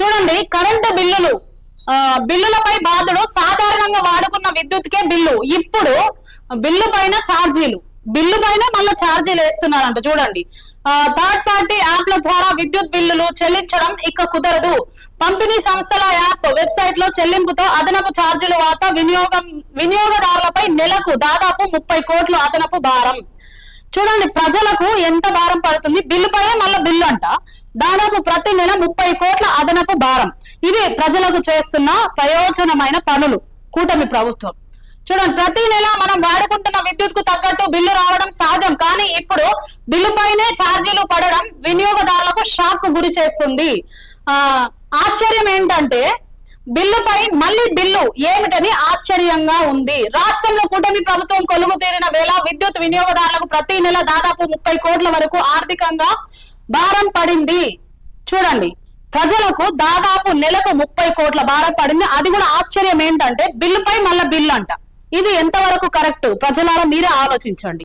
చూడండి, కరెంటు బిల్లులు బిల్లులపై బాధుడు సాధారణంగా వాడుకున్న విద్యుత్కే బిల్లు, ఇప్పుడు బిల్లు పైన ఛార్జీలు, బిల్లు పైన మళ్ళీ ఛార్జీలు వేస్తున్నారంట. చూడండి, థర్డ్ పార్టీ యాప్ల ద్వారా విద్యుత్ బిల్లులు చెల్లించడం ఇక కుదరదు. పంపిణీ సంస్థల యాప్ వెబ్సైట్ లో చెల్లింపుతో అదనపు ఛార్జీలు వార్త వినియోగదారులపై నెలకు దాదాపు 30 కోట్ల అదనపు భారం. చూడండి, ప్రజలకు ఎంత భారం పడుతుంది, బిల్లు పై మళ్ళీ బిల్లు అంట, దాదాపు ప్రతి నెల 30 కోట్ల అదనపు భారం. ఇవి ప్రజలకు చేస్తున్న ప్రయోజనమైన పనులు కూటమి ప్రభుత్వం. చూడండి, ప్రతి నెల మనం వాడుకుంటున్న విద్యుత్ కు తగ్గట్టు బిల్లు రావడం సహజం, కానీ ఇప్పుడు బిల్లు పైనే ఛార్జీలు పడడం వినియోగదారులకు షాక్ గురి చేస్తుంది. ఆశ్చర్యం ఏంటంటే బిల్లుపై మళ్ళీ బిల్లు ఏమిటని ఆశ్చర్యంగా ఉంది. రాష్ట్రంలో కూటమి ప్రభుత్వం కొలుగు తీరిన వేళ విద్యుత్ వినియోగదారులకు ప్రతి నెల దాదాపు 30 కోట్ల వరకు ఆర్థికంగా భారం పడింది. చూడండి, ప్రజలకు దాదాపు నెలకు 30 కోట్ల భారం పడింది. అది కూడా ఆశ్చర్యం ఏంటంటే బిల్లుపై మళ్ళీ బిల్లు అంట. ఇది ఎంతవరకు కరెక్ట్? ప్రజలారా మీరే ఆలోచించండి.